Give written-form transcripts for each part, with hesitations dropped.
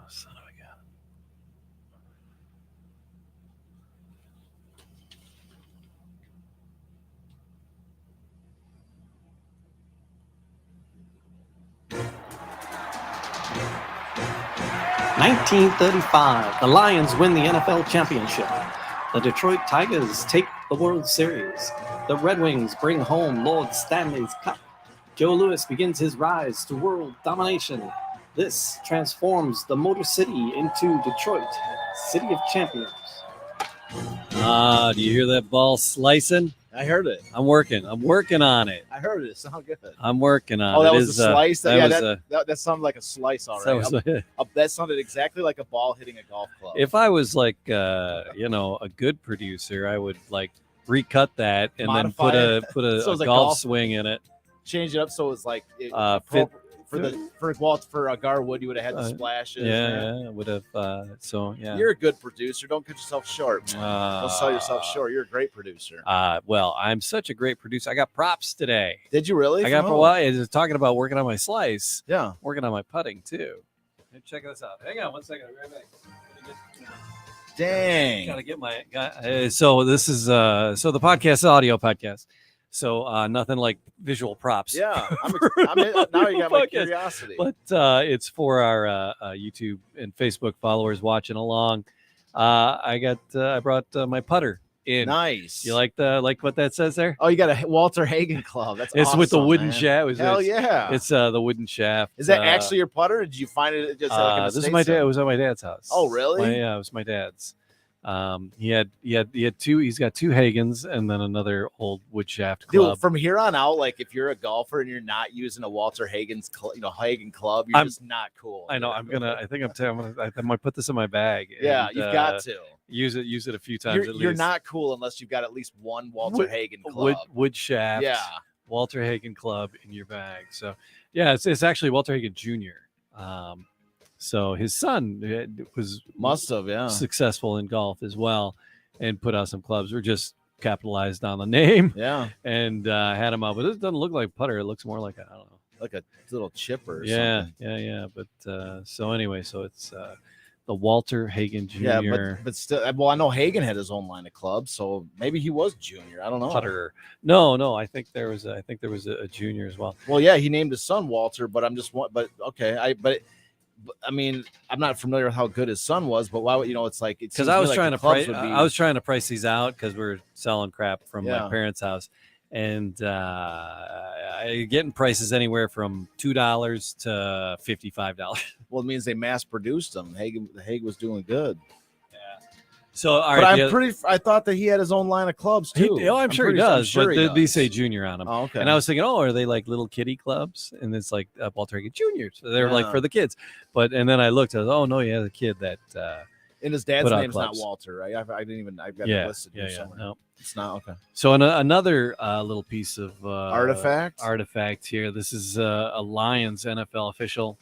Son of a gun. "1935, the Lions win the NFL championship. The Detroit Tigers take the World Series. The Red Wings bring home Lord Stanley's Cup. Joe Louis begins his rise to world domination. This transforms the Motor City into Detroit, City of Champions." Do you hear that ball slicing? I heard it. I'm working on it. I heard it. It sounded good. I'm working on it. Oh, that was a slice? That sounded like a slice, all right. That sounded exactly like a ball hitting a golf club. If I was like, a good producer, I would like recut that and Modify then put a golf swing in it. Change it up so it's like for Garwood, you would have had the splashes. Yeah, would have. You're a good producer. Don't cut yourself short, man. Don't sell yourself short. You're a great producer. Well, I'm such a great producer. I got props today. Did you really? I got for a while. I was talking about working on my slice. Yeah, working on my putting too. Hey, check this out. Hang on 1 second. I'll be right back. Dang. Gotta get my. So this is the podcast, is audio podcast. So nothing like visual props. Yeah, I'm in, now you got my curiosity. But it's for our YouTube and Facebook followers watching along. I brought my putter in. Nice. You like what that says there? Oh, you got a Walter Hagen club. It's awesome, with the wooden man. shaft. Hell yeah! It's the wooden shaft. Is that actually your putter? Or did you find it just like in this is my dad. It was at my dad's house. Oh, really? Yeah, it was my dad's. He had two. He's got two Hagens and then another old wood shaft club. Dude, from here on out, like if you're a golfer and you're not using a Walter Hagen's Hagen club, you're just not cool. I know. I might put this in my bag. Yeah, you've got to use it a few times. At least. You're not cool unless you've got at least one Walter Hagen club. Wood shaft. Yeah, Walter Hagen club in your bag. So yeah, it's actually Walter Hagen Jr. So his son must have successful in golf as well, and put out some clubs. We're just capitalized on the name, and had him out. But it doesn't look like putter. It looks more like I don't know, like a little chipper. Or something. Yeah. But so anyway, so it's the Walter Hagen Jr. Yeah, but still, well, I know Hagen had his own line of clubs, so maybe he was junior. I don't know. Putter. No. I think there was a junior as well. Well, yeah, he named his son Walter, but I mean, I'm not familiar with how good his son was, but why? It's like because I was trying to price. I was trying to price these out because we're selling crap from my parents' house, and getting prices anywhere from $2 to $55. Well, it means they mass produced them. Haig was doing good. So, I thought that he had his own line of clubs too. I'm sure he does, but they say junior on them. Oh, okay. And I was thinking, are they like little kiddie clubs? And it's like Walter Hagen Juniors. So they're like for the kids. And then I looked. I was, oh no, he has a kid that. And his dad's name's not Walter, right? I've got it listed here somewhere. No, it's not okay. So another little piece of artifact here. This is a Lions NFL official.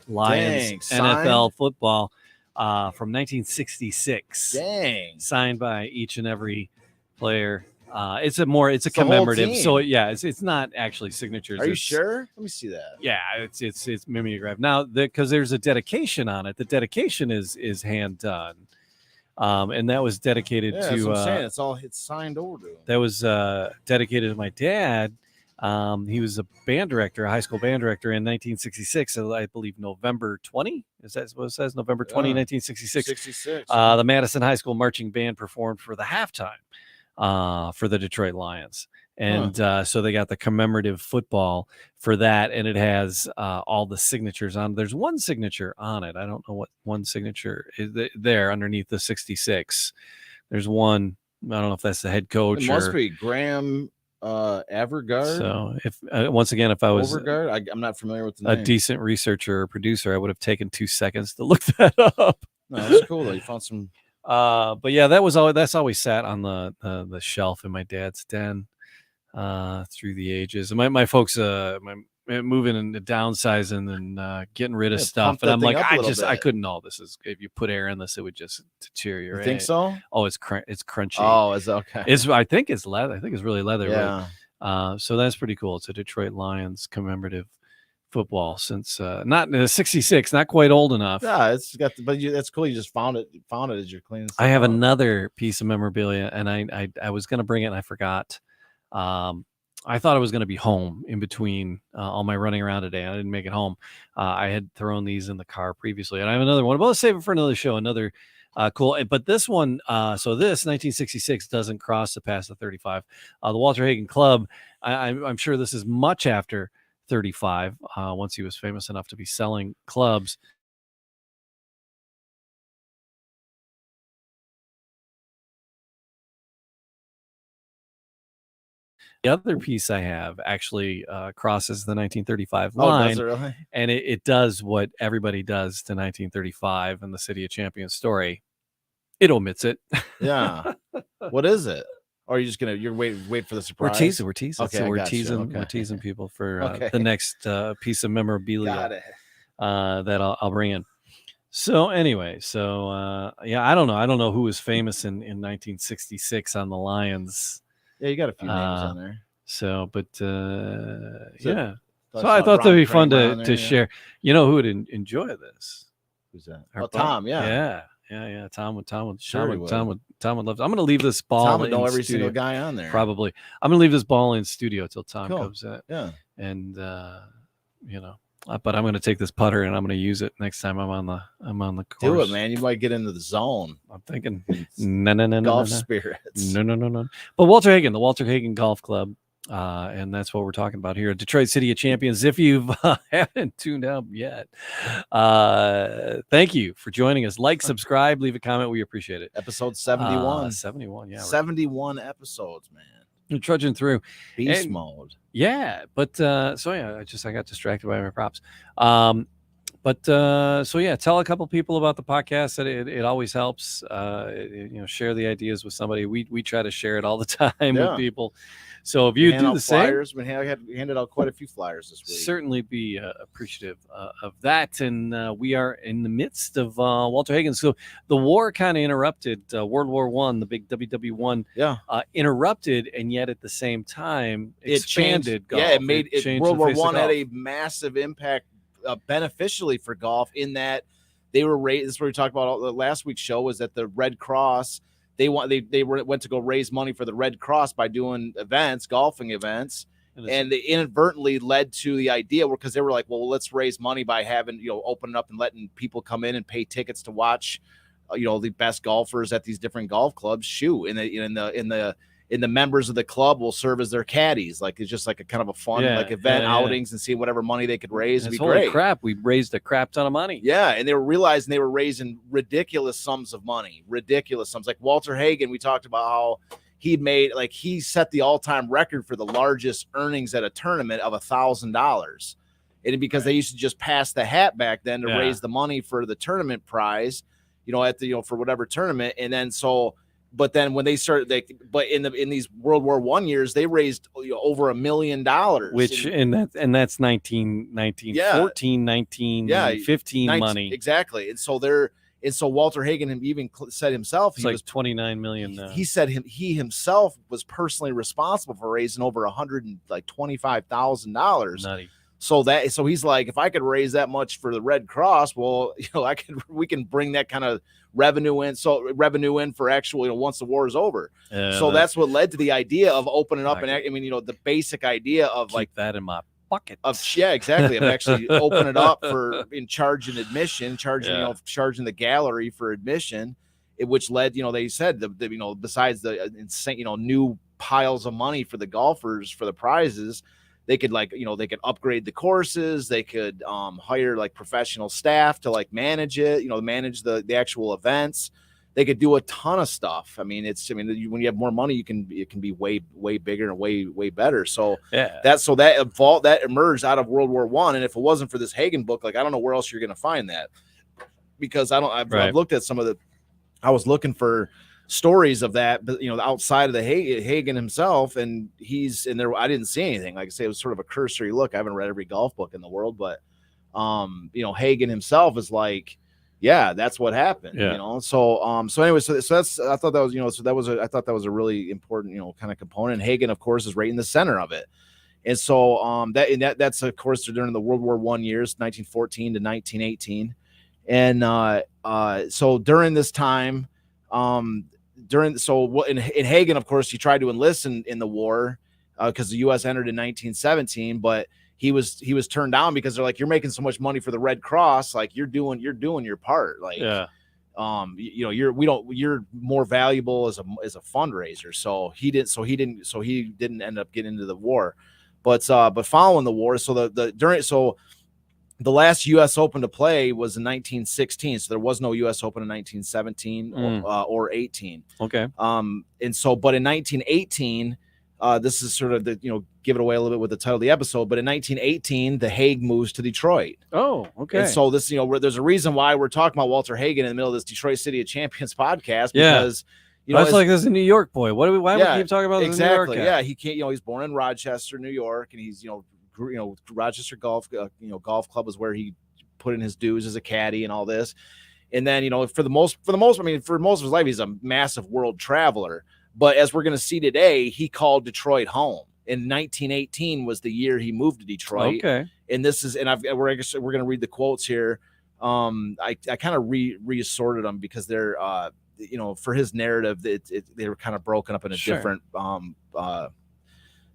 Lions Dang, NFL football. From 1966. Dang. Signed by each and every player. It's a commemorative. So it's not actually signatures. Are you sure? Let me see that. Yeah, it's mimeographed. Now because there's a dedication on it. The dedication is hand done. And that was dedicated to that's what I'm saying. It's signed over to him. That was dedicated to my dad. He was a band director, a high school band director in 1966. I believe November 20. Is that what it says? November 20, 1966. 66. The Madison High School marching band performed for the halftime for the Detroit Lions. And so they got the commemorative football for that. And it has all the signatures on. There's one signature on it. I don't know what one signature is there underneath the 66. There's one. I don't know if that's the head coach. It must be Graham Evergard. So if once again, if I was Overgard, I'm not familiar with the name. A decent researcher or producer, I would have taken 2 seconds to look that up. No, that's cool though. You found some. But yeah, that's always sat on the shelf in my dad's den through the ages. And my folks, moving and downsizing and getting rid of stuff, and I'm like, I couldn't. All this is if you put air in this, it would just deteriorate. You think so? Oh, it's crunchy. Oh, is it okay? I think it's leather. I think it's really leather. Yeah. Right? So that's pretty cool. It's a Detroit Lions commemorative football since not 66, not quite old enough. Yeah, it's got. That's cool. You just found it as you're cleaning. I have another piece of memorabilia, and I was going to bring it, and I forgot. I thought I was going to be home in between all my running around today. I didn't make it home. I had thrown these in the car previously, and I have another one. But let's save it for another show. Another cool. But this one, so this 1966 doesn't cross the past the 35. The Walter Hagen Club. I'm sure this is much after 35. Once he was famous enough to be selling clubs. The other piece I have actually crosses the 1935 line, does it really? And it does what everybody does to 1935 and the City of Champions story. It omits it. Yeah. What is it? Or are you just you're wait for the surprise? We're teasing. Okay, so we're okay. teasing people for the next piece of memorabilia that I'll bring in. So anyway, yeah, I don't know who was famous in 1966 on the Lions. Yeah, you got a few names on there. So, but yeah. So I thought that'd be fun to share. You know who would enjoy this? Who's that? Tom. Yeah. Tom would love it. I'm going to leave this ball. Tom would know every single guy on there. Probably. I'm going to leave this ball in studio till Tom comes in. Yeah. And but I'm going to take this putter and I'm going to use it next time I'm on the course. Do it, man. You might get into the zone. I'm thinking no. Golf spirits. No. But Walter Hagen, the Walter Hagen Golf Club, and that's what we're talking about here. Detroit City of Champions. If you haven't tuned out yet, thank you for joining us. Like, subscribe, leave a comment. We appreciate it. Episode 71. 71, yeah. 71 episodes, man. We're trudging through. Beast mode. Yeah, but I got distracted by my props. Tell a couple people about the podcast. That it always helps. Share the ideas with somebody. We try to share it all the time with people. So if you do the flyers, same, we handed out quite a few flyers this week. Certainly be appreciative of that. And we are in the midst of Walter Hagen. So the war kind of interrupted. World War I, the big WW1, interrupted, and yet at the same time expanded golf. Yeah, World War I had a massive impact beneficially for golf in that they were raised. This is what we talked about last week's show, was that the Red Cross. They went to go raise money for the Red Cross by doing golfing events, and they inadvertently led to the idea because they were like, well, let's raise money by having opening up and letting people come in and pay tickets to watch, the best golfers at these different golf clubs shoot. In the members of the club will serve as their caddies. Like, it's just like a kind of a fun event outings and see whatever money they could raise. It'd be great. Holy crap, we raised a crap ton of money. Yeah, and they were realizing they were raising ridiculous sums of money. Ridiculous sums. Like Walter Hagen, we talked about how he set the all-time record for the largest earnings at a tournament of $1,000. And because they used to just pass the hat back then to raise the money for the tournament prize, for whatever tournament. And then but then when they started, in these World War I years, they raised over $1 million, which that's 1914, 1915 money, exactly. And so Walter Hagen even said himself, he was 29 million. He said he himself was personally responsible for raising over $125,000. So he's like, if I could raise that much for the Red Cross, well, we can bring that kind of revenue in for actual, once the war is over. So that's what led to the idea of opening up the basic idea of keep that in my pocket. Exactly. I'm actually open it up charging admission, charging the gallery for admission, which led, they said besides the insane, new piles of money for the golfers for the prizes, they could they could upgrade the courses. They could hire professional staff to manage it, manage the actual events. They could do a ton of stuff. When you have more money, it can be way bigger and way better. So that emerged out of World War I. And if it wasn't for this Hagen book, I don't know where else you're going to find that, because I've looked at I was looking for stories of that, but outside of the Hagen himself, and he's in there. I didn't see anything. Like I say, it was sort of a cursory look. I haven't read every golf book in the world, but Hagen himself is that's what happened. So anyway, so that's, I thought that was, I thought that was a really important, kind of component. Hagen, of course, is right in the center of it. And so that's of course during the World War I years, 1914 to 1918. And so during this time, in Hagen, of course, he tried to enlist in the war because the U.S. entered in 1917, but he was turned down because they're like, you're making so much money for the Red Cross, like you're doing your part, like you're more valuable as a fundraiser. So he didn't end up getting into the war, but following the war, so the last U.S. Open to play was in 1916, so there was no U.S. Open in 1917 or 18. Okay. And so, but in 1918, this is sort of give it away a little bit with the title of the episode. But in 1918, the Haig moves to Detroit. Oh, okay. And so this, where there's a reason why we're talking about Walter Hagen in the middle of this Detroit City of Champions podcast, because it's like this is a New York boy. Why do we keep talking about this exactly? New York guy? Yeah, he can't. He's born in Rochester, New York, and he's Rochester Golf Club is where he put in his dues as a caddy and all this. And then for most of his life, he's a massive world traveler. But as we're going to see today, he called Detroit home. In 1918 was the year he moved to Detroit. Okay. And this is, we're going to read the quotes here. I kind of reassorted them because they're, for his narrative, they were kind of broken up in a different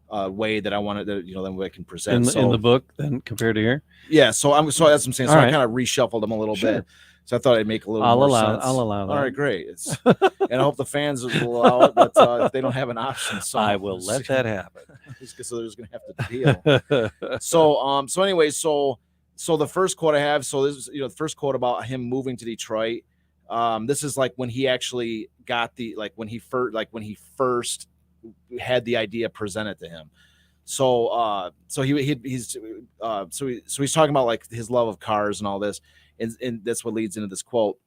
way that I wanted to, then we can present in the book then compared to here. Yeah. So that's what I'm saying. So I kind of reshuffled them a little bit. So I thought I'd make a little more sense. I'll allow that. All right, great. And I hope the fans will allow it, but if they don't have an option, so I will let that happen. So they're just going to have to deal. So anyway, so the first quote I have, so this is the first quote about him moving to Detroit. This is like when he actually got when he first had the idea presented to him. So he's talking about like his love of cars and all this. And that's what leads into this quote.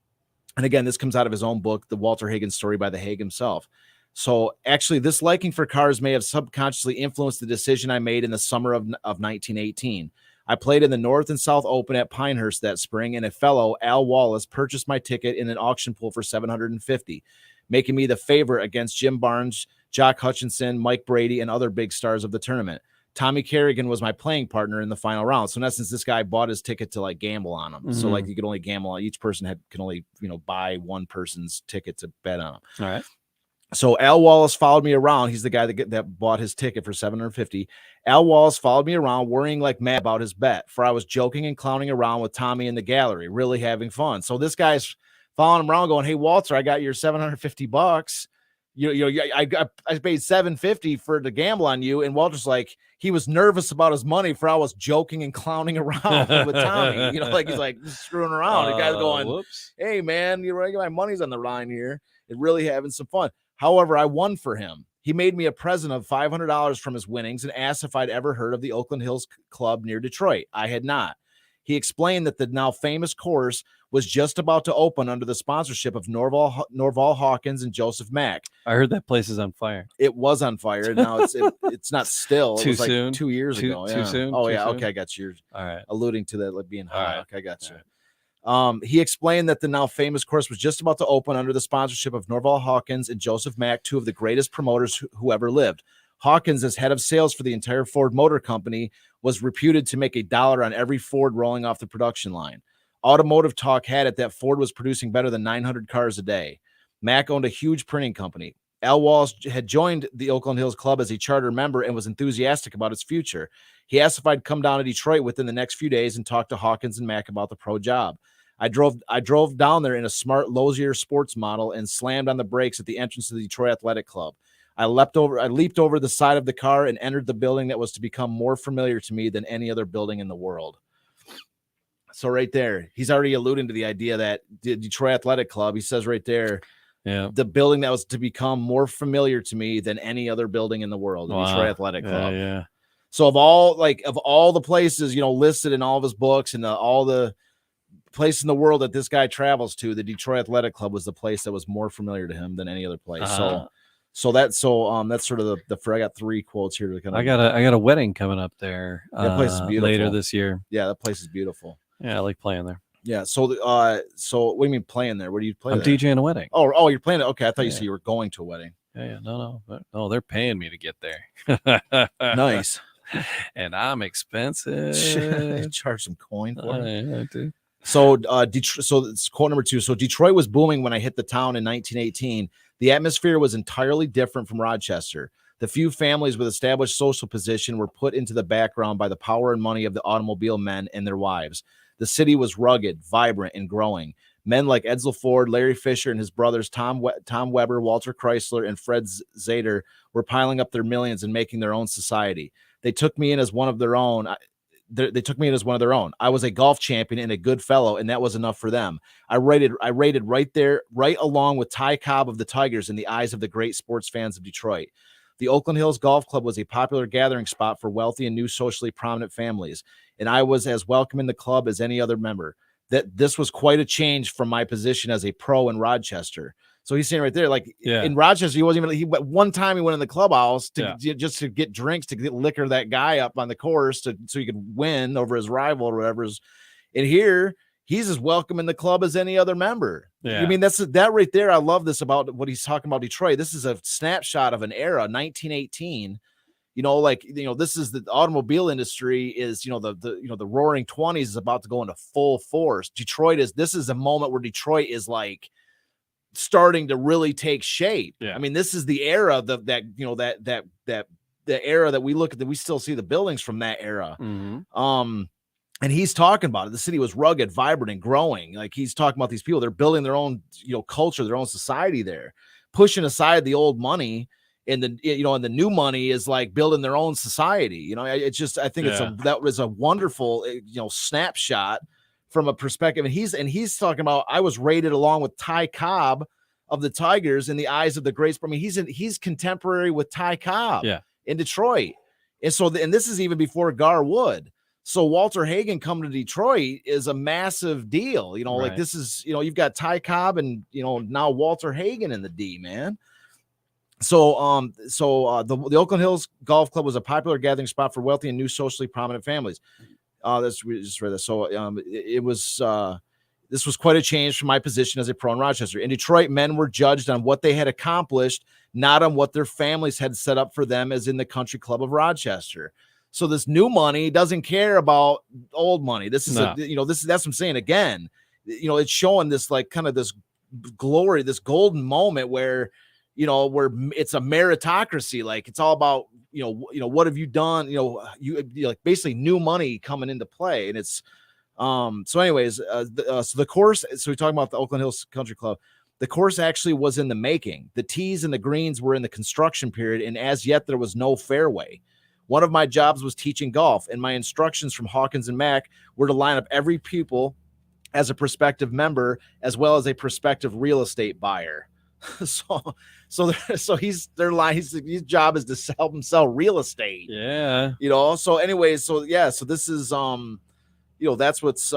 And again, this comes out of his own book, The Walter Hagen Story by the Haig himself. So actually, this liking for cars may have subconsciously influenced the decision I made in the summer of 1918. I played in the North and South Open at Pinehurst that spring, and a fellow, Al Wallace, purchased my ticket in an auction pool for $750, making me the favorite against Jim Barnes, Jock Hutchinson, Mike Brady, and other big stars of the tournament. Tommy Kerrigan was my playing partner in the final round. So in essence, this guy bought his ticket to like gamble on him. Mm-hmm. So like you could only gamble on each person can only, buy one person's ticket to bet on him. All right. So Al Wallace followed me around. He's the guy that bought his ticket for $750. Al Wallace followed me around worrying like mad about his bet, for I was joking and clowning around with Tommy in the gallery, really having fun. So this guy's following him around going, "Hey, Walter, I got your $750. I paid $750 for the gamble on you." And Walter's like, he was nervous about his money, for I was joking and clowning around with Tommy. He's like screwing around. The guy's going, "Whoops. Hey man, my money's on the line here," and really having some fun. However, I won for him. He made me a present of $500 from his winnings and asked if I'd ever heard of the Oakland Hills Club near Detroit. I had not. He explained that the now famous course was just about to open under the sponsorship of Norval Hawkins and Joseph Mack. I heard that place is on fire. It was on fire. Now it's not still. Too it was soon? Like 2 years ago. Too soon? Oh, too yeah. soon? Okay, I got you. All right. Alluding to that like being hot. Right. Okay, I got you. Right. He explained that the now famous course was just about to open under the sponsorship of Norval Hawkins and Joseph Mack, two of the greatest promoters who ever lived. Hawkins, as head of sales for the entire Ford Motor Company, was reputed to make $1 on every Ford rolling off the production line. Automotive Talk had it that Ford was producing better than 900 cars a day. Mack owned a huge printing company. Al Wallace had joined the Oakland Hills Club as a charter member and was enthusiastic about its future. He asked if I'd come down to Detroit within the next few days and talk to Hawkins and Mack about the pro job. I drove down there in a smart Lozier sports model and slammed on the brakes at the entrance to the Detroit Athletic Club. I leaped over the side of the car and entered the building that was to become more familiar to me than any other building in the world. So right there, he's already alluding to the idea that the Detroit Athletic Club, he says right there, the building that was to become more familiar to me than any other building in the world, the Detroit Athletic Club. Yeah. So of all the places, listed in all of his books and all the places in the world that this guy travels to, the Detroit Athletic Club was the place that was more familiar to him than any other place. So that's sort of I got 3 quotes here to kind of. I got a wedding coming up there. That place is beautiful. Later this year. Yeah, that place is beautiful. Yeah, I like playing there. Yeah. So what do you mean playing there? What do you play? I'm DJing a wedding. Oh, you're playing it. Okay, I thought you said you were going to a wedding. Yeah. No, they're paying me to get there. Nice. And I'm expensive. Charge some coin for me. Yeah, dude. So, so it's quote number 2. So Detroit was booming when I hit the town in 1918. The atmosphere was entirely different from Rochester. The few families with established social position were put into the background by the power and money of the automobile men and their wives. The city was rugged, vibrant, and growing. Men like Edsel Ford, Larry Fisher, and his brothers Tom Weber, Walter Chrysler, and Fred Zader were piling up their millions and making their own society. They took me in as one of their own. They took me in as one of their own. I was a golf champion and a good fellow, and that was enough for them. I rated right there, right along with Ty Cobb of the Tigers in the eyes of the great sports fans of Detroit. The Oakland Hills Golf Club was a popular gathering spot for wealthy and new socially prominent families, and I was as welcome in the club as any other member. That this was quite a change from my position as a pro in Rochester. So he's saying right there, like in Rochester, he wasn't even. One time he went in the clubhouse just to get drinks, to get liquor that guy up on the course so he could win over his rival or whatever. And here he's as welcome in the club as any other member. Yeah. I mean, that right there. I love this about what he's talking about Detroit. This is a snapshot of an era, 1918. This is the automobile industry is, the roaring 20s is about to go into full force. This is a moment where Detroit is like starting to really take shape. Yeah. I mean, this is the era the era that we look at, that we still see the buildings from that era. Mm-hmm. And he's talking about it. The city was rugged, vibrant, and growing. Like he's talking about these people, they're building their own, culture, their own society there, pushing aside the old money. And the new money is like building their own society. I think that was a wonderful, snapshot from a perspective. And he's talking about, I was rated along with Ty Cobb of the Tigers in the eyes of the greats. I mean, he's contemporary with Ty Cobb in Detroit. And so, and this is even before Gar Wood. So Walter Hagen coming to Detroit is a massive deal. Like this is, you've got Ty Cobb and, now Walter Hagen in the D, man. So the Oakland Hills Golf Club was a popular gathering spot for wealthy and new socially prominent families. We just read this. So this was quite a change from my position as a pro in Rochester. In Detroit, men were judged on what they had accomplished, not on what their families had set up for them, as in the Country Club of Rochester. So this new money doesn't care about old money. This is that's what I'm saying again. It's showing this like kind of this glory, this golden moment where where it's a meritocracy. Like it's all about, what have you done? You like basically new money coming into play. And it's, so anyways, so the course, so we're talking about the Oakland Hills Country Club. The course actually was in the making. The tees and the greens were in the construction period. And as yet there was no fairway. One of my jobs was teaching golf, and my instructions from Hawkins and Mack were to line up every pupil as a prospective member, as well as a prospective real estate buyer. So his job is to help him sell real estate. Yeah. So anyways, so this is, that's what's,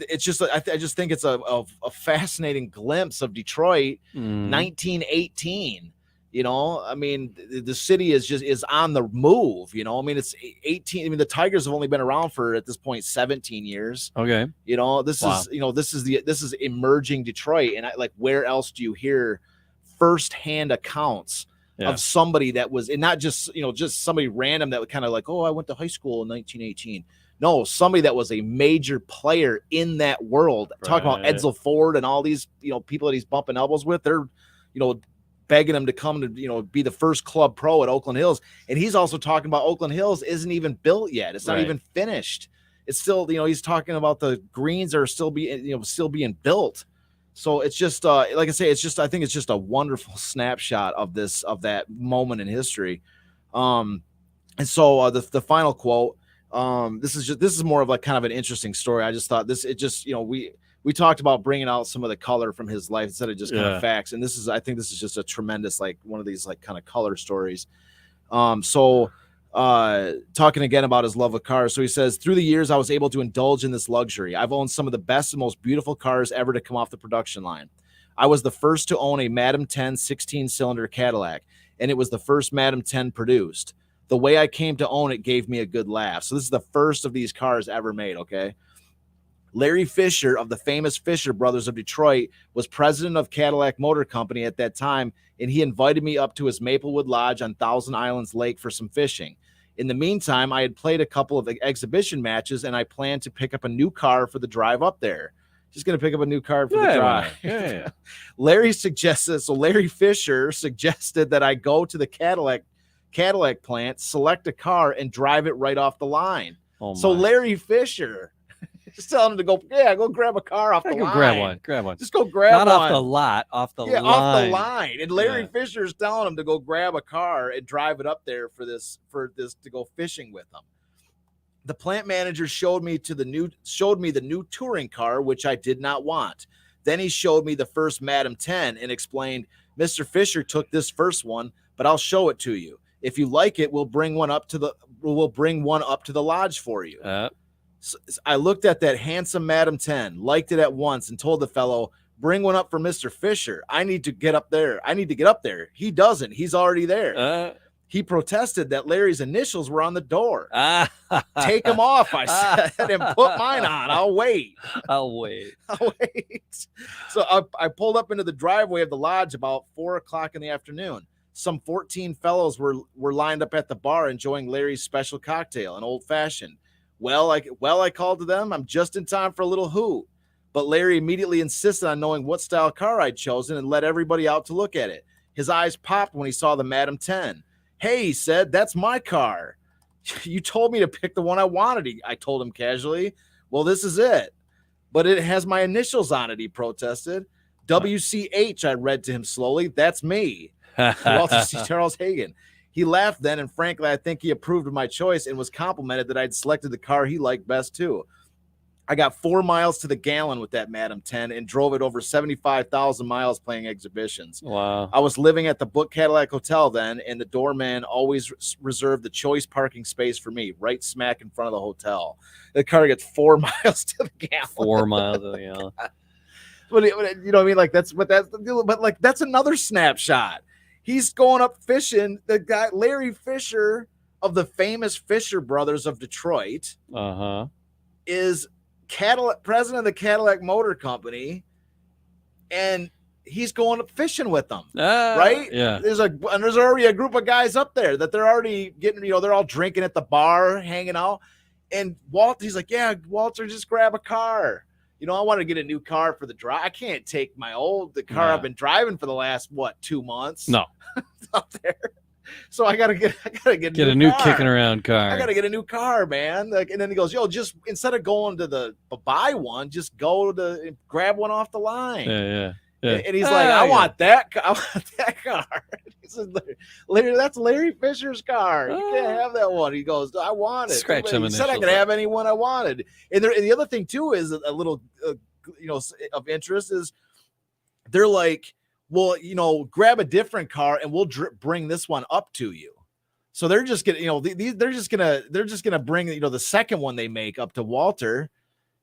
it's just, I just think it's a fascinating glimpse of Detroit, 1918. I mean, the city is on the move. I mean, it's 18. I mean, the Tigers have only been around for, at this point, 17 years. Okay. This is emerging Detroit. And where else do you hear firsthand accounts of somebody that was, and not just, just somebody random that was kind of like, oh, I went to high school in 1918. No, somebody that was a major player in that world. Right. Talking about Edsel Ford and all these, people that he's bumping elbows with, they're, begging him to come to, be the first club pro at Oakland Hills. And he's also talking about Oakland Hills isn't even built yet. It's not even finished. It's still, he's talking about the greens are still being built. So it's just, like I say, I think it's just a wonderful snapshot of that moment in history. And so the final quote, this is more of like kind of an interesting story. I just thought we talked about bringing out some of the color from his life instead of just kind of facts. And I think this is just a tremendous, like one of these like kind of color stories. Talking again about his love of cars. So he says, through the years, I was able to indulge in this luxury. I've owned some of the best and most beautiful cars ever to come off the production line. I was the first to own a Madam 10 16-cylinder Cadillac, and it was the first Madam 10 produced. The way I came to own it gave me a good laugh. So this is the first of these cars ever made, okay? Larry Fisher of the famous Fisher Brothers of Detroit was president of Cadillac Motor Company at that time, and he invited me up to his Maplewood Lodge on Thousand Islands Lake for some fishing. In the meantime, I had played a couple of exhibition matches, and I planned to pick up a new car for the drive up there. Just going to pick up a new car for the drive. Yeah. Larry Fisher suggested that I go to the Cadillac plant, select a car, and drive it right off the line. So Larry Fisher just telling him to go grab a car off the line. Grab one. Just go grab one. Not off the lot, off the line. Off the line. And Larry Fisher's telling him to go grab a car and drive it up there for this to go fishing with him. The plant manager showed me the new touring car, which I did not want. Then he showed me the first Madam 10 and explained, Mr. Fisher took this first one, but I'll show it to you. If you like it, we'll bring one up to the lodge for you. So I looked at that handsome Madam 10, liked it at once, and told the fellow, bring one up for Mr. Fisher. I need to get up there. He doesn't. He's already there. He protested that Larry's initials were on the door. Take them off, I said, and put mine on. I'll wait. So I pulled up into the driveway of the lodge about 4:00 in the afternoon. Some 14 fellows were lined up at the bar enjoying Larry's special cocktail, an old fashioned. Well, I called to them. I'm just in time for a little hoot. But Larry immediately insisted on knowing what style car I'd chosen and let everybody out to look at it. His eyes popped when he saw the Madam 10. Hey, he said, that's my car. You told me to pick the one I wanted. I told him casually. Well, this is it. But it has my initials on it, he protested. WCH, I read to him slowly. That's me. Walter C. Charles Hagen. He laughed then, and frankly, I think he approved of my choice and was complimented that I'd selected the car he liked best, too. I got 4 miles to the gallon with that Madam 10 and drove it over 75,000 miles playing exhibitions. Wow. I was living at the Book Cadillac Hotel then, and the doorman always reserved the choice parking space for me, right smack in front of the hotel. The car gets 4 miles to the gallon. 4 miles to the gallon. But you know what I mean? Like that's that's another snapshot. He's going up fishing. The guy, Larry Fisher of the famous Fisher Brothers of Detroit, is president of the Cadillac Motor Company, and he's going up fishing with them, right? Yeah. There's already a group of guys up there that they're already getting, they're all drinking at the bar, hanging out. And he's like, yeah, Walter, just grab a car. I want to get a new car for the drive. I can't take the car I've been driving for the last 2 months. No, up there. So I gotta get a new kicking around car. I gotta get a new car, man. And then he goes, just instead of going to buy one, just go to grab one off the line. Yeah. And he's like, I want that car. He says, Larry, that's Larry Fisher's car. You can't have that one. He goes, I want it. Scratch him. He said I could have any one I wanted. And the other thing too is a little, of interest is they're like, well, grab a different car and we'll bring this one up to you. So they're just gonna, they're just gonna bring, the second one they make up to Walter.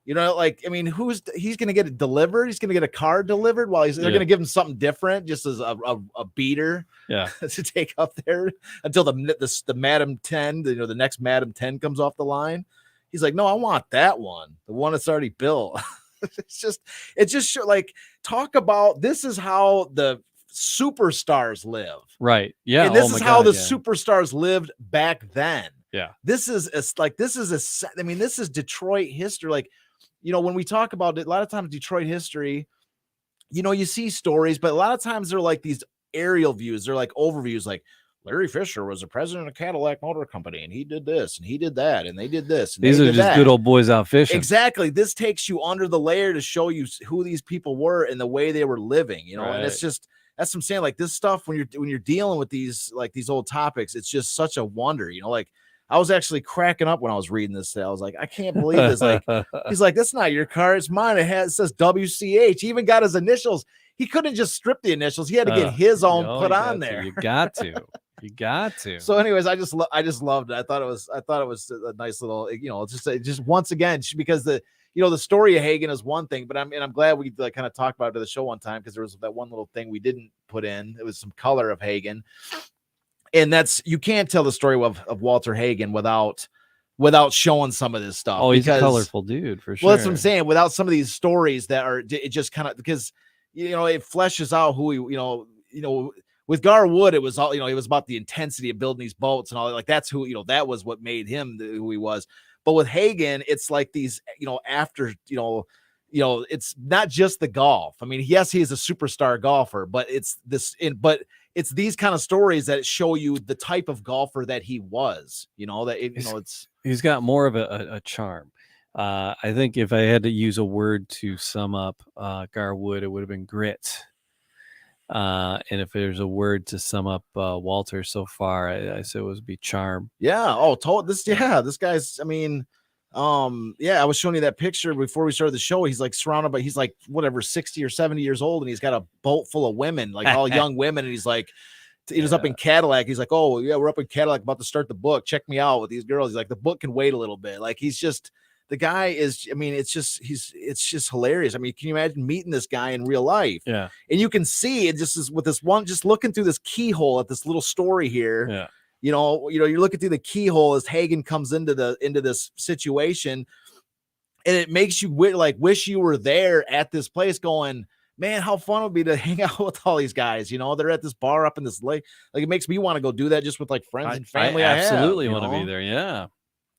He's going to get it delivered. He's going to get a car delivered while they're going to give him something different, just as a beater, to take up there until the Madam 10, the next Madam 10 comes off the line. He's like, no, I want that one, the one that's already built. It's just like, talk about, this is how the superstars live. Right. Yeah. And this is how the superstars lived back then. Yeah. This is Detroit history. Like, when we talk about it, a lot of times Detroit history, you see stories, but a lot of times they're like these aerial views. They're like overviews, like Larry Fisher was the president of Cadillac Motor Company, and he did this, and he did that, and they did this. And these are just good old boys out fishing. Exactly. This takes you under the layer to show you who these people were and the way they were living, Right. And it's just, that's what I'm saying. Like, this stuff, when you're dealing with these old topics, it's just such a wonder, like, I was actually cracking up when I was reading this today. I was like, I can't believe this. Like, he's like, that's not your car. It's mine. It says WCH. He even got his initials. He couldn't just strip the initials. He had to get his own put on there. You got to. So anyways, I just loved it. I thought it was a nice little, just once again, because the story of Hagen is one thing, but I'm glad we kind of talked about it to the show one time, because there was that one little thing we didn't put in. It was some color of Hagen. And you can't tell the story of Walter Hagen without showing some of this stuff. Oh, he's a colorful dude for sure. Well, that's what I'm saying. Without some of these stories that are, it just kind of, because, it fleshes out who he, with Garwood, it was all, it was about the intensity of building these boats and all that. Like that's who, that was what made him who he was. But with Hagen, it's like these, after, it's not just the golf. I mean, yes, he is a superstar golfer, but it's it's these kind of stories that show you the type of golfer that he was, he's got more of a charm. I think if I had to use a word to sum up Garwood, it would have been grit. And if there's a word to sum up Walter so far, I say it would be charm. Yeah. Oh, this guy's, I mean, I was showing you that picture before we started the show. He's like surrounded by, he's like whatever, 60 or 70 years old, and he's got a boat full of women, like all young women. And he's like, he was up in Cadillac. He's like, oh yeah, we're up in Cadillac about to start the book. Check me out with these girls. He's like, the book can wait a little bit. Like he's just, the guy is, I mean, it's just hilarious. I mean, can you imagine meeting this guy in real life? Yeah. And you can see it just with this one, just looking through this keyhole at this little story here. Yeah. You're looking through the keyhole as Hagen comes into this situation, and it makes you wish you were there at this place going, man, how fun it would be to hang out with all these guys. They're at this bar up in this lake. Like it makes me want to go do that just with like friends and family. I absolutely want to be there. Yeah.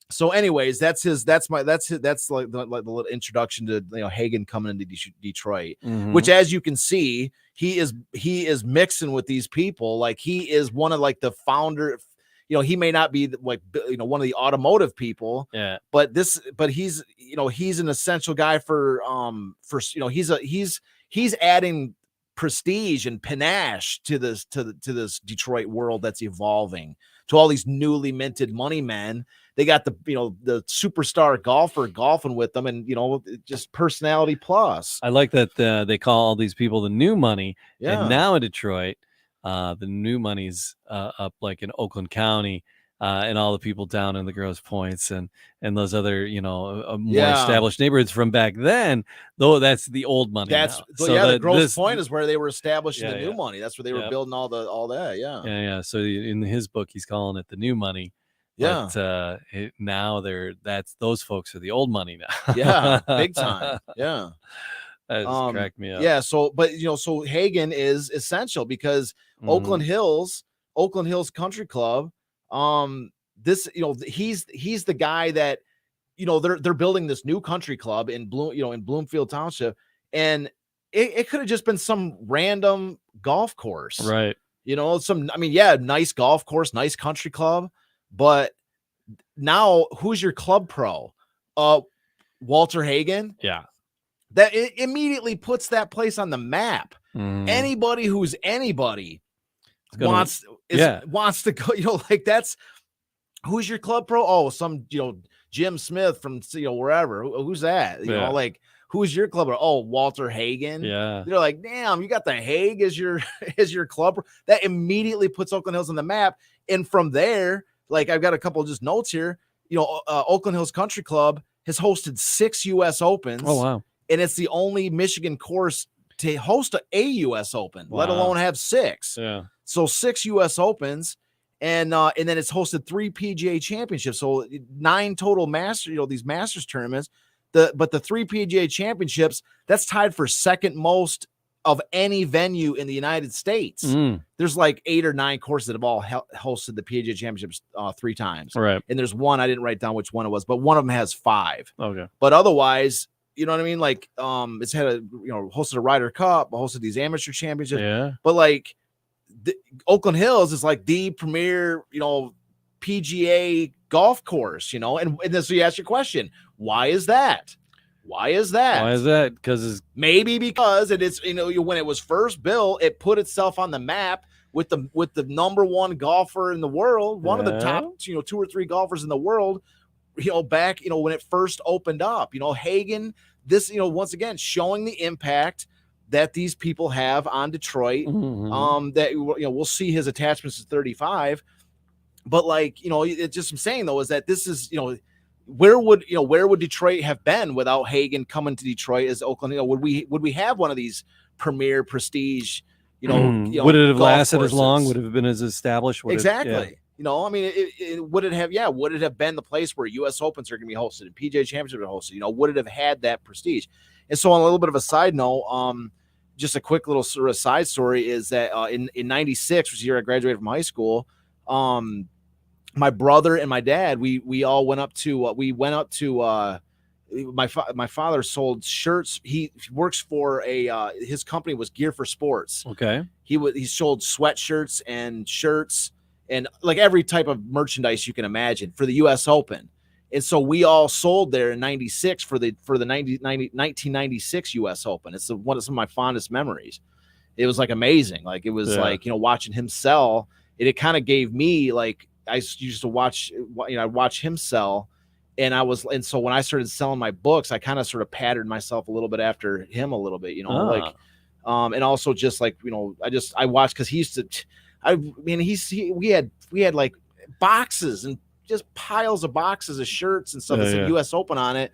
So anyways, that's like the little introduction to, Hagen coming into Detroit, which, as you can see, he is mixing with these people. Like he is one of like the founder, he may not be like, one of the automotive people, but he's an essential guy for he's adding prestige and panache to this Detroit world that's evolving, to all these newly minted money men. They got the superstar golfer golfing with them, and just personality plus. I like that they call all these people the new money. Yeah. And now in Detroit, the new money's up like in Oakland County, and all the people down in the Grosse Points and those other more established neighborhoods from back then. Though that's the old money. The Grosse Point is where they were establishing the new money. That's where they were building all that. Yeah. So in his book, he's calling it the new money. Yeah. But now those folks are the old money now. Yeah, big time. Yeah. That just cracked me up. Yeah. So, but so Hagen is essential because Oakland Hills Country Club. This, he's the guy that, they're building this new country club in Bloomfield Township, and it could have just been some random golf course, right? Nice golf course, nice country club. But now who's your club pro? Walter Hagen. Yeah. That it immediately puts that place on the map. Anybody who's anybody wants to go, that's who's your club pro? Oh, some, Jim Smith from, wherever. Who's that? Who's your club pro? Oh, Walter Hagen. Yeah. They're like, damn, you got the Haig as your club pro. That immediately puts Oakland Hills on the map. And from there, like I've got a couple of just notes here, Oakland Hills Country Club has hosted 6 U.S. Opens. Oh, wow. And it's the only Michigan course to host a U.S. Open, let alone have 6. Yeah. So 6 U.S. Opens, and then it's hosted 3 PGA championships. So 9 total these Masters tournaments. But the 3 PGA championships, that's tied for second most of any venue in the United States. There's like 8 or 9 courses that have all hosted the PGA championships 3 times. Right. And there's one, I didn't write down which one it was, but one of them has 5. Okay. But otherwise, you know what I mean? Like, it's had hosted a Ryder Cup, hosted these amateur championships. Yeah. But like Oakland Hills is like the premier, PGA golf course, and then so you ask your question, why is that? Because maybe because it is, when it was first built, it put itself on the map with the number 1 golfer in the world, one of the top, 2 or 3 golfers in the world, back, when it first opened up, Hagen, this, once again, showing the impact that these people have on Detroit, that, we'll see his attachments to 35, but like, it's just, I'm saying though, is that this is, where would Detroit have been without Hagen coming to Detroit as Oakland? Would we have one of these premier prestige, would it have lasted courses? as long? Would it have been as established? Exactly. I mean, would it have been the place where U.S. Opens are going to be hosted and PGA Championships are hosted? Would it have had that prestige? And so, on a little bit of a side note, just a quick little sort of side story is that in '96, which is the year I graduated from high school, my brother and my dad, we all went up to my father sold shirts. He works for his company was Gear for Sports. Okay. He sold sweatshirts and shirts and like every type of merchandise you can imagine for the U.S. Open. And so we all sold there in '96 for the 1996 U.S. Open. It's one of some of my fondest memories. It was like amazing. Like it was like, watching him sell. It kind of gave me like, I used to watch, I watch him sell. And so when I started selling my books, I kind of sort of patterned myself a little bit after him a little bit, like, and also just like, I watched, cause he used to, we had like boxes and just piles of boxes of shirts and stuff that said U.S. Open on it.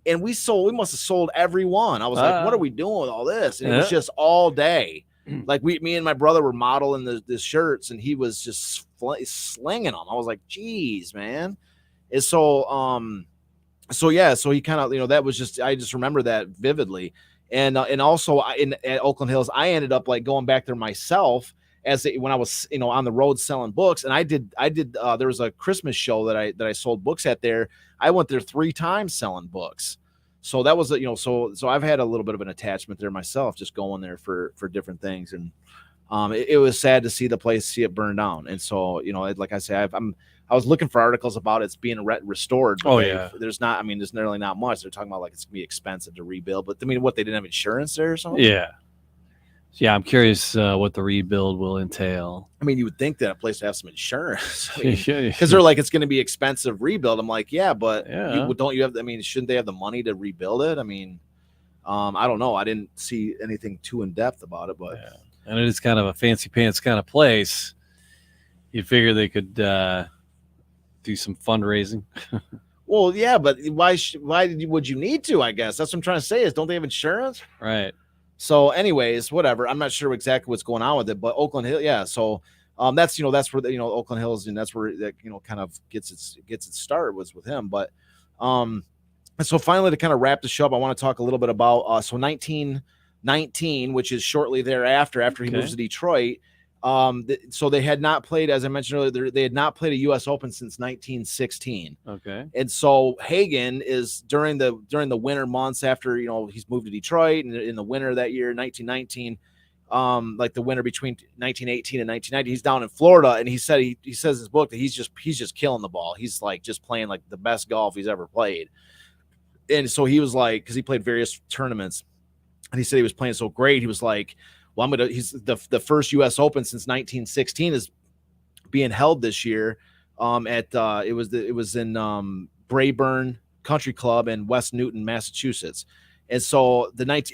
And we must have sold every one. I was like, what are we doing with all this? And it was just all day. Like me and my brother were modeling the shirts and he was just slinging them. I was like, geez, man. And so he kind of, that was just, I just remember that vividly. And also at Oakland Hills, I ended up like going back there myself when I was, on the road selling books. And I did, there was a Christmas show that I sold books at there. I went there 3 times selling books. So that was, so I've had a little bit of an attachment there myself, just going there for different things. And it was sad to see it burn down. And so, like I say, I was looking for articles about it's being restored. There's nearly not much. They're talking about like it's gonna be expensive to rebuild, but I mean, what, they didn't have insurance there or something? Yeah, I'm curious what the rebuild will entail. I mean, you would think that a place to have some insurance, because they're like, it's going to be expensive rebuild. I'm like, yeah, but don't you have? I mean, shouldn't they have the money to rebuild it? I mean, I don't know. I didn't see anything too in depth about it, but and it is kind of a fancy pants kind of place. You'd figure they could do some fundraising. Well, yeah, but why would you need to? I guess that's what I'm trying to say is, don't they have insurance? Right. So anyways, whatever. I'm not sure exactly what's going on with it, but Oakland Hill, yeah. So that's that's where Oakland Hills, and that's where that kind of gets its start was with him. But and so finally, to kind of wrap the show up, I want to talk a little bit about 1919, which is shortly thereafter after he moves to Detroit. So they had not played, as I mentioned earlier, they had not played a U.S. Open since 1916. Okay. And so Hagen is during the winter months after, he's moved to Detroit, and in the winter that year, 1919, like the winter between 1918 and 1990, he's down in Florida, and he says in his book that he's just killing the ball. He's like just playing like the best golf he's ever played. And so he was like, because he played various tournaments, and he said he was playing so great, he was like, well, he's the first U.S. Open since 1916 is being held this year it was in Brayburn Country Club in West Newton, Massachusetts. And so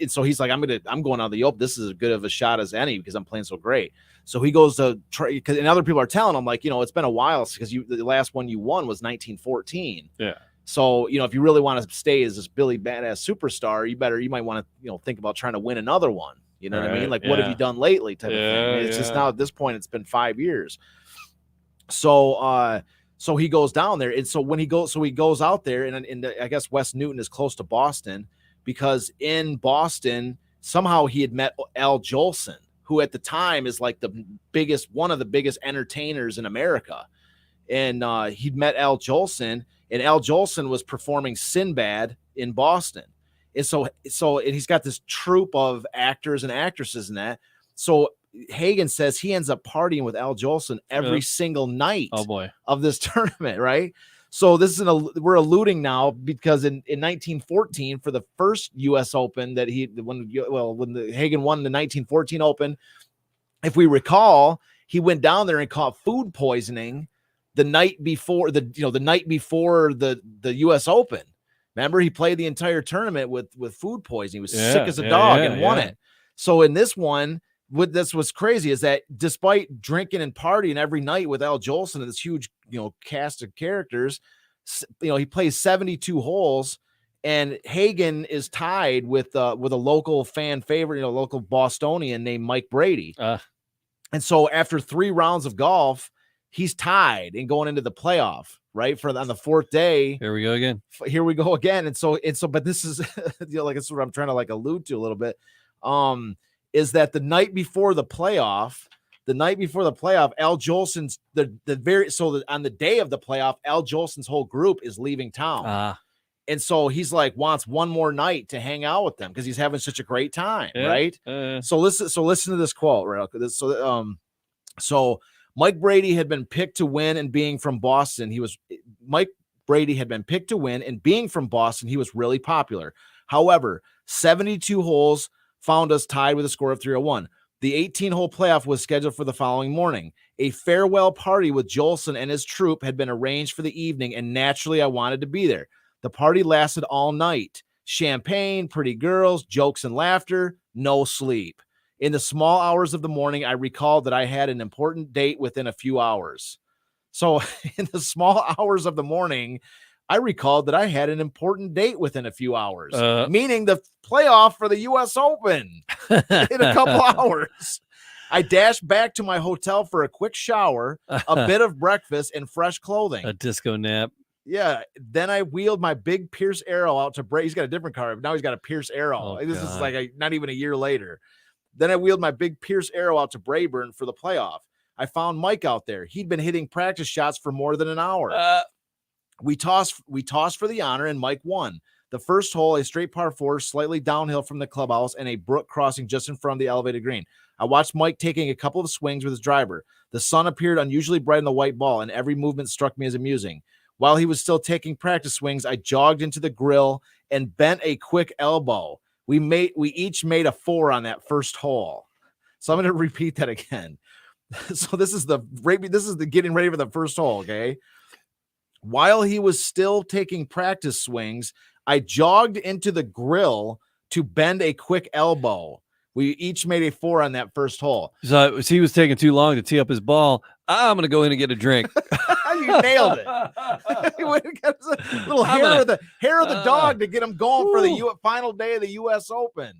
so he's like, I'm going out of the Open. This is as good of a shot as any because I'm playing so great. So he goes to try, and other people are telling him like, it's been a while because the last one you won was 1914. Yeah. So, if you really want to stay as this Billy Badass superstar, you might want to, think about trying to win another one. You know what I mean? Like, what have you done lately? Type of thing. It's just now at this point, it's been 5 years. So, so he goes down there. And so he goes out there, and I guess West Newton is close to Boston, because in Boston, somehow he had met Al Jolson, who at the time is like one of the biggest entertainers in America. And he'd met Al Jolson, and Al Jolson was performing Sinbad in Boston. And so he's got this troupe of actors and actresses in that. So Hagen says he ends up partying with Al Jolson every single night of this tournament, right? So this is we're alluding now because in 1914, for the first U.S. Open that when the Hagen won the 1914 Open, if we recall, he went down there and caught food poisoning the night before the U.S. Open. Remember, he played the entire tournament with food poisoning. He was sick as a dog and won it. So in this one, what's crazy is that despite drinking and partying every night with Al Jolson and this huge, cast of characters, he plays 72 holes, and Hagen is tied with a local fan favorite, local Bostonian named Mike Brady. And so after 3 rounds of golf, he's tied and going into the playoff, right? On the 4th day. Here we go again. And so, but this is, like, it's what I'm trying to like allude to a little bit. is that the night before the playoff, Al Jolson's on the day of the playoff, Al Jolson's whole group is leaving town. And so he's like wants one more night to hang out with them because he's having such a great time, right? So listen to this quote, right? So Mike Brady had been picked to win, and being from Boston, he was really popular. However, 72 holes found us tied with a score of 301. The 18-hole playoff was scheduled for the following morning. A farewell party with Jolson and his troupe had been arranged for the evening, and naturally I wanted to be there. The party lasted all night. Champagne, pretty girls, jokes and laughter, no sleep. In the small hours of the morning, I recalled that I had an important date within a few hours. So in the small hours of the morning, I recalled that I had an important date within a few hours, meaning the playoff for the U.S. Open in a couple hours. I dashed back to my hotel for a quick shower, a bit of breakfast, and fresh clothing. A disco nap. Yeah. Then I wheeled my big Pierce Arrow out to break. He's got a different car. Now he's got a Pierce Arrow. This is like not even a year later. Then I wheeled my big Pierce Arrow out to Brayburn for the playoff. I found Mike out there. He'd been hitting practice shots for more than an hour. We tossed for the honor, and Mike won. The first hole, a straight par 4, slightly downhill from the clubhouse, and a brook crossing just in front of the elevated green. I watched Mike taking a couple of swings with his driver. The sun appeared unusually bright on the white ball, and every movement struck me as amusing. While he was still taking practice swings, I jogged into the grill and bent a quick elbow. We each made a 4 on that first hole. So I'm going to repeat that again. So this is the getting ready for the first hole, okay? While he was still taking practice swings, I jogged into the grill to bend a quick elbow. We each made a 4 on that first hole. So he was taking too long to tee up his ball. I'm going to go in and get a drink. You nailed it. Little hair of the dog to get him going for the final day of the U.S. Open.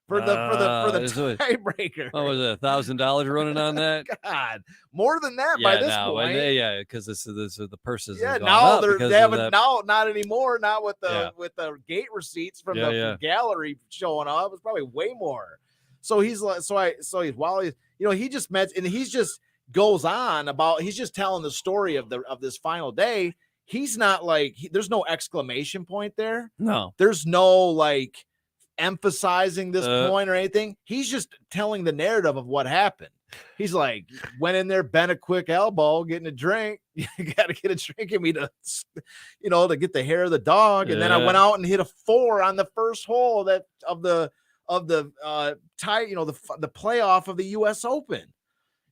For the tiebreaker. What was it, $1,000 running on that? God, more than that by this point. Because this is the purses. Yeah, now they haven't. Now, not anymore. Not with the gate receipts from the gallery showing up. It's probably way more. So he's like, he just met, and he's just goes on about. He's just telling the story of this final day. He's not like there's no exclamation point there. No, there's no like emphasizing this point or anything. He's just telling the narrative of what happened. He's like, went in there, bent a quick elbow, getting a drink. You got to get a drink in me to get the hair of the dog. And then I went out and hit a 4 on the first hole of the tie, the playoff of the U.S. Open.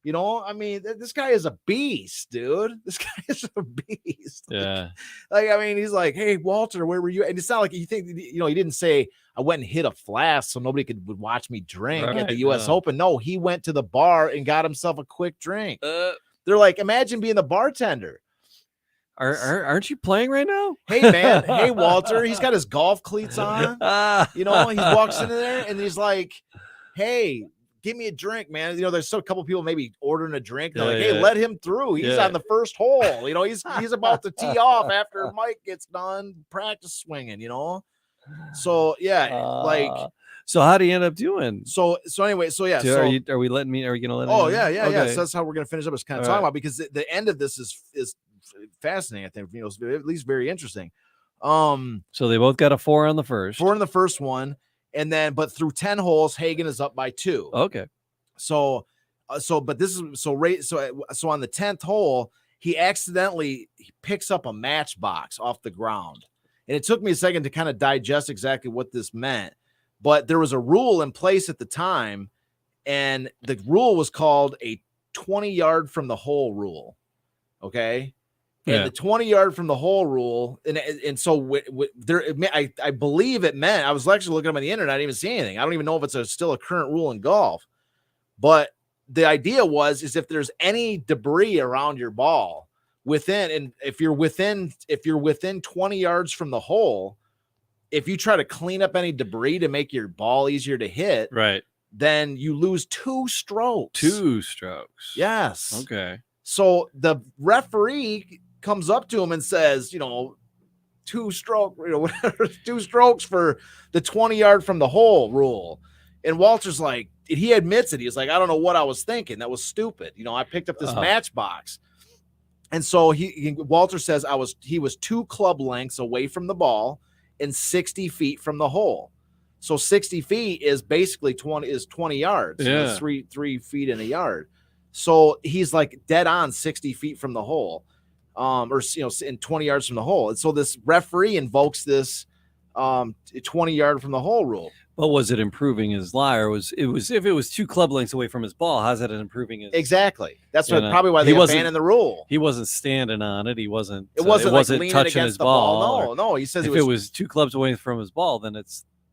I mean, this guy is a beast, dude. This guy is a beast. Yeah. He's like, hey, Walter, where were you? And it's not like you think, he didn't say, I went and hit a flask so nobody would watch me drink at the U.S. Open. No, he went to the bar and got himself a quick drink. They're like, imagine being the bartender. Aren't you playing right now? Hey, man. Hey, Walter. He's got his golf cleats on. He walks into there and he's like, hey, give me a drink, man. There's still a couple people maybe ordering a drink. They're hey, let him through. He's on the first hole. He's about to tee off after Mike gets done practice swinging, So so how do you end up doing? So anyway, are we going to let him? Oh, yeah. So that's how we're going to finish up. Is kind of talking about, because the end of this is fascinating. I think, at least very interesting. So they both got a 4 on the first. 4 in the first one. And then, but through 10 holes, Hagen is up by 2. Okay. So on the 10th hole, he picks up a matchbox off the ground. And it took me a second to kind of digest exactly what this meant. But there was a rule in place at the time, and the rule was called a 20-yard from the hole rule. Okay. And the 20-yard from the hole rule, and so I believe it meant, I was actually looking up on the internet, I didn't even see anything. I don't even know if it's still a current rule in golf. But the idea is if there's any debris around your ball and if you're within 20 yards from the hole, if you try to clean up any debris to make your ball easier to hit, right, then you lose 2 strokes. 2 strokes. Yes. Okay. So the referee comes up to him and says, 2 strokes for the 20-yard from the hole rule. And Walter's like, he admits it. He's like, I don't know what I was thinking. That was stupid. I picked up this matchbox. And so Walter says he was 2 club lengths away from the ball and 60 feet from the hole. So 60 feet is basically 20 yards. Yeah. So 3 feet in a yard. So he's like dead on 60 feet from the hole, or in 20 yards from the hole. And so this referee invokes this 20 yard from the hole rule. But was it improving his lie, or if it was 2 club lengths away from his ball, how's that improving his? Exactly. That's probably why they abandoned the rule. He wasn't standing on it. He wasn't. It wasn't like touching his ball. No. He says if it was 2 clubs away from his ball, then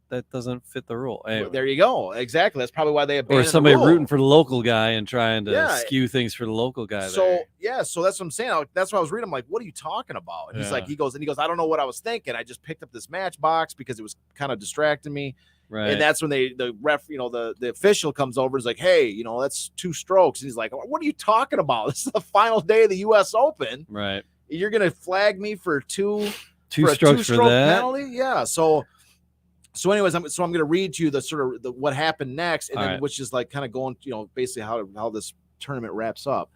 that doesn't fit the rule. Anyway. There you go. Exactly. That's probably why they abandoned. Or somebody the rule. rooting for the local guy and trying to skew things for the local guy. So that's what I'm saying. That's what I was reading. I'm like, what are you talking about? And he goes, I don't know what I was thinking. I just picked up this matchbox because it was kind of distracting me. Right. And that's when the ref, the official comes over and is like, hey, that's 2 strokes. And he's like, what are you talking about? This is the final day of the U.S. Open. Right. You're going to flag me for two strokes for that penalty? Yeah. So anyways, I'm going to read to you the sort of what happened next, and then which is like kind of going, basically how this tournament wraps up.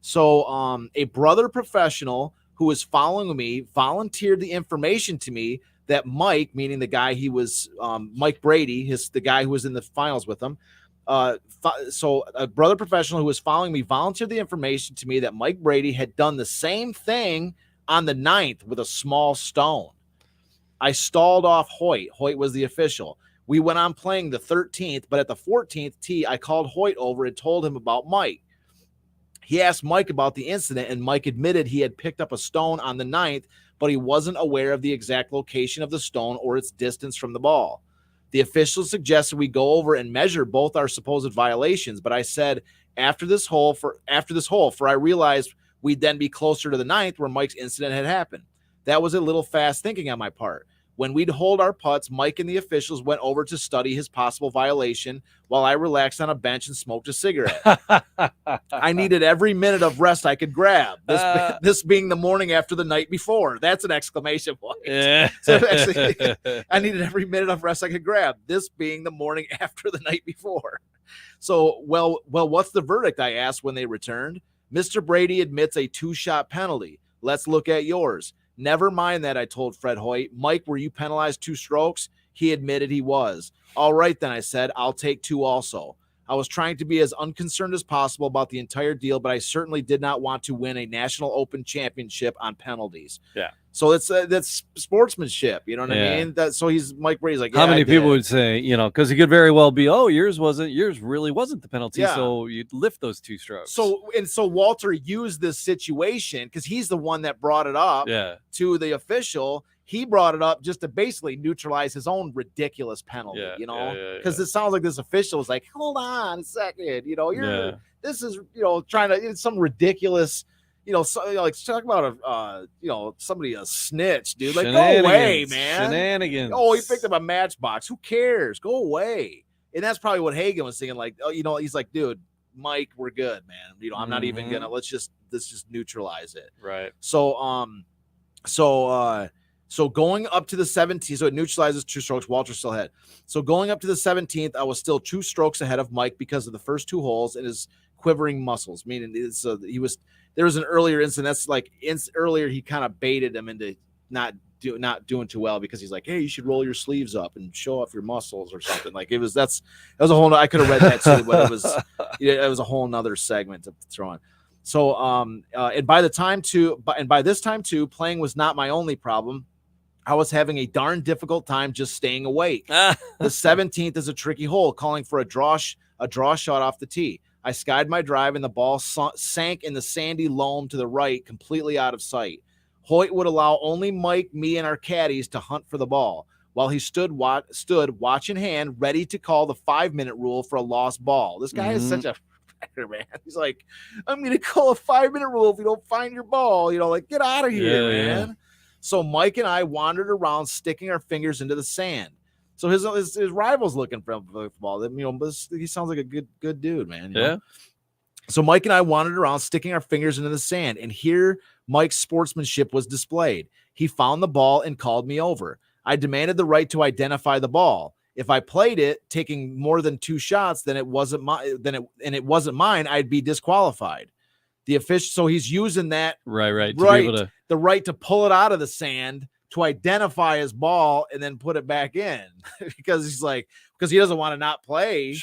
So a brother professional who was following me volunteered the information to me that Mike, meaning the guy he was, Mike Brady, the guy who was in the finals with him. So a brother professional who was following me volunteered the information to me that Mike Brady had done the same thing on the 9th with a small stone. I stalled off Hoyt. Hoyt was the official. We went on playing the 13th, but at the 14th tee, I called Hoyt over and told him about Mike. He asked Mike about the incident, and Mike admitted he had picked up a stone on the 9th, but he wasn't aware of the exact location of the stone or its distance from the ball. The official suggested we go over and measure both our supposed violations, but I said after this hole, for I realized we'd then be closer to the 9th where Mike's incident had happened. That was a little fast thinking on my part. When we'd hold our putts, Mike and the officials went over to study his possible violation while I relaxed on a bench and smoked a cigarette. I needed every minute of rest I could grab. This being the morning after the night before. That's an exclamation point. Yeah. So actually, I needed every minute of rest I could grab. This being the morning after the night before. So, well, what's the verdict? I asked when they returned. Mr. Brady admits a 2-shot penalty. Let's look at yours. Never mind that, I told Fred Hoyt. Mike, were you penalized 2 strokes? He admitted he was. All right, then, I said, I'll take 2 also. I was trying to be as unconcerned as possible about the entire deal, but I certainly did not want to win a National Open championship on penalties. Yeah. So that's sportsmanship. You know what I mean? So Mike Brady's like, how many people would say, because he could very well be, yours really wasn't the penalty. Yeah. So you'd lift those 2 strokes. So Walter used this situation because he's the one that brought it up to the official. He brought it up just to basically neutralize his own ridiculous penalty, because it sounds like this official was like, hold on a second, this is, trying to, it's some ridiculous, like talk about somebody a snitch, dude. Like, go away, man. Shenanigans. Oh, he picked up a matchbox. Who cares? Go away. And that's probably what Hagen was thinking. Like, he's like, dude, Mike, we're good, man. I'm not even gonna. Let's just neutralize it. Right. So going up to the 17th, so it neutralizes 2 strokes. Walter still ahead. So going up to the 17th, I was still 2 strokes ahead of Mike because of the first 2 holes and his quivering muscles. Meaning, there was an earlier incident. That's like earlier he kind of baited him into not doing too well because he's like, hey, you should roll your sleeves up and show off your muscles or something. Like that was a whole. I could have read that too, but it was a whole nother segment to throw in. So and by this time too, playing was not my only problem. I was having a darn difficult time just staying awake. The 17th is a tricky hole, calling for a draw shot off the tee. I skied my drive and the ball sank in the sandy loam to the right, completely out of sight. Hoyt would allow only Mike, me, and our caddies to hunt for the ball, while he stood watch in hand, ready to call the 5-minute rule for a lost ball. This guy is such a man. He's like, I'm going to call a 5-minute rule if you don't find your ball. Like, get out of here, man. Yeah. So Mike and I wandered around, sticking our fingers into the sand. So his rival's looking for the ball. He sounds like a good dude, man. Yeah. So Mike and I wandered around, sticking our fingers into the sand, and here Mike's sportsmanship was displayed. He found the ball and called me over. I demanded the right to identify the ball. If I played it taking more than 2 shots, then it wasn't mine, I'd be disqualified. The official, so he's using that right to be able to, the right to pull it out of the sand to identify his ball and then put it back in because he doesn't want to not play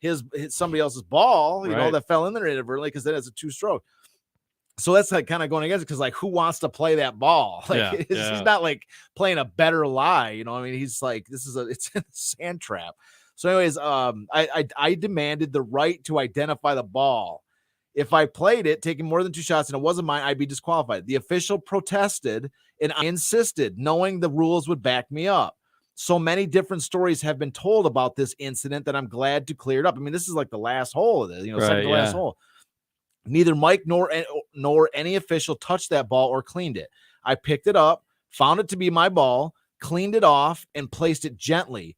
his somebody else's ball, you know, that fell in there inadvertently, because then it's a 2-stroke. So that's like kind of going against it, because like, who wants to play that ball? Like he's not like playing a better lie, you know. I mean, he's like, it's a sand trap. So anyways, I demanded the right to identify the ball. If I played it taking more than 2 shots and it wasn't mine, I'd be disqualified. The official protested, and I insisted, knowing the rules would back me up. So many different stories have been told about this incident that I'm glad to clear it up. I mean, this is like the last hole of this, you know, second to last hole. Neither Mike nor any official touched that ball or cleaned it. I picked it up, found it to be my ball, cleaned it off, and placed it gently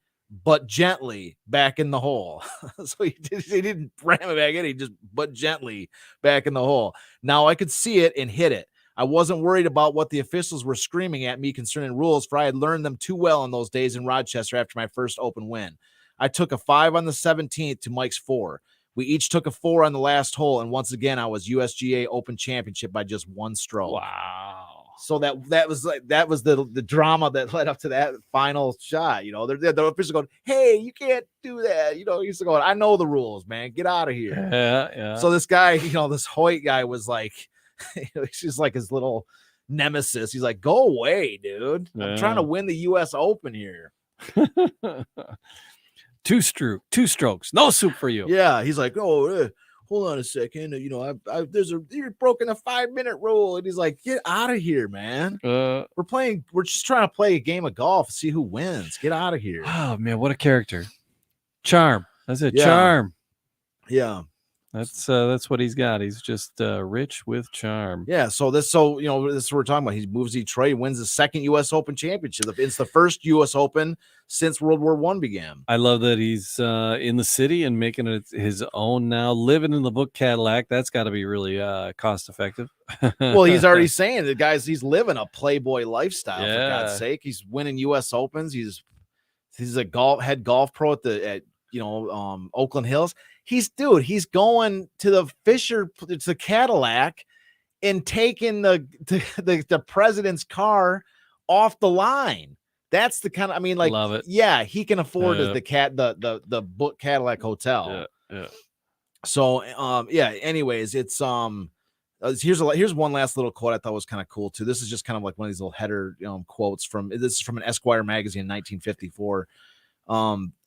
back in the hole. So he didn't ram it back in, he just gently back in the hole. Now I could see it and hit it. I wasn't worried about what the officials were screaming at me concerning rules, for I had learned them too well in those days in Rochester after my first open win. I took a 5 on the 17th to Mike's 4. We each took a 4 on the last hole, and once again, I was USGA Open Championship by just 1 stroke. Wow! So that was the drama that led up to that final shot. You know, the official going, "Hey, you can't do that." You know, he's going, "I know the rules, man. Get out of here." Yeah. So this guy, you know, this Hoyt guy was like, he's just like his little nemesis. He's like, "Go away, dude. I'm trying to win the U.S. Open here." 2 strokes, no soup for you. Yeah, he's like, "Oh, hold on a second. You know, you're broken a 5-minute rule." And he's like, "Get out of here, man. We're just trying to play a game of golf, see who wins. Get out of here." Oh man, what a character. Charm. That's it. Charm. Yeah. That's what he's got. He's just rich with charm. Yeah. So this is what we're talking about. He moves Detroit, wins the second U.S. Open championship. It's the first U.S. Open since World War I began. I love that he's in the city and making it his own now, living in the book Cadillac. That's got to be really cost effective. Well, he's already saying that, he's living a playboy lifestyle, for God's sake. He's winning U.S. Opens. He's a head golf pro at Oakland Hills. He's going to the Cadillac and taking the president's car off the line. That's the kind of, love it. Yeah, he can afford the book Cadillac hotel. Yeah. So anyways, it's here's one last little quote I thought was kind of cool too. This is just kind of like one of these little header quotes this is from an Esquire magazine in 1954.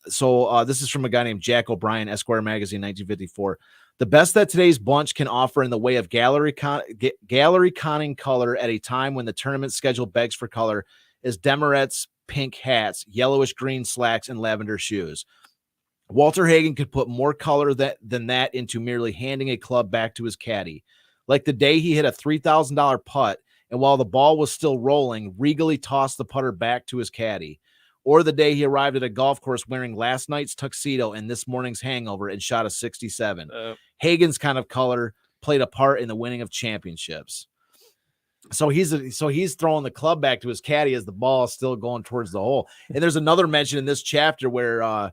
So this is from a guy named Jack O'Brien, Esquire magazine, 1954. The best that today's bunch can offer in the way of gallery conning color at a time when the tournament schedule begs for color is Demeret's pink hats, yellowish green slacks, and lavender shoes. Walter Hagen could put more color than that into merely handing a club back to his caddy. Like the day he hit a $3,000 putt, and while the ball was still rolling, regally tossed the putter back to his caddy. Or the day he arrived at a golf course wearing last night's tuxedo and this morning's hangover and shot a 67. Hagen's kind of color played a part in the winning of championships. So he's throwing the club back to his caddy as the ball is still going towards the hole. And there's another mention in this chapter where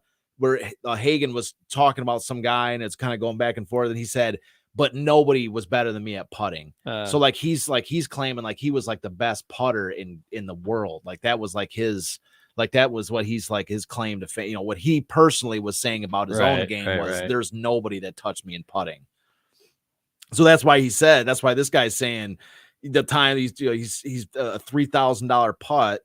Hagen was talking about some guy, and it's kind of going back and forth, and he said, "But nobody was better than me at putting." So he's claiming like he was like the best putter in the world. Like that was like his. Like that was what he's like his claim to fame. What he personally was saying about his own game was there's nobody that touched me in putting. So that's why this guy's saying the time he's a $3,000 putt,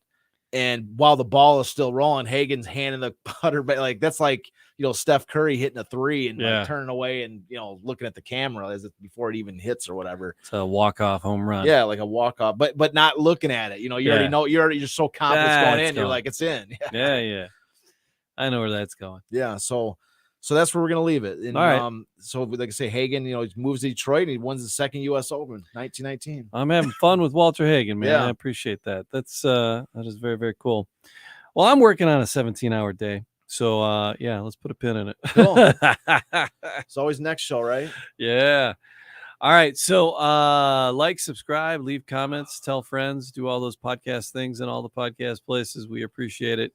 and while the ball is still rolling, Hagen's handing the putter back. Like that's like Steph Curry hitting a 3 and like turning away and looking at the camera before it even hits or whatever. It's a walk-off home run. Yeah, like a walk-off, but not looking at it. You already know. You're so confident it's going in. You're like, it's in. Yeah. I know where that's going. Yeah. So that's where we're gonna leave it. And, all right. So like I say, Hagen, he moves to Detroit and he wins the second U.S. Open, 1919. I'm having fun with Walter Hagen, man. Yeah. I appreciate that. That is very, very cool. Well, I'm working on a 17-hour day. So, let's put a pin in it. Cool. It's always next show, right? Yeah. All right. So, like, subscribe, leave comments, tell friends, do all those podcast things in all the podcast places. We appreciate it.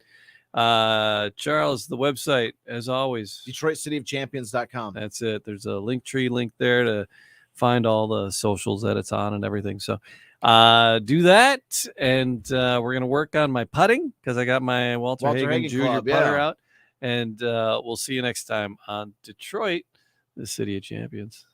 Charles, the website, as always, DetroitCityOfChampions.com. That's it. There's a link tree link there to find all the socials that it's on and everything. So do that. And we're going to work on my putting because I got my Walter Hagen Jr. Club, putter out. And we'll see you next time on Detroit, the City of Champions.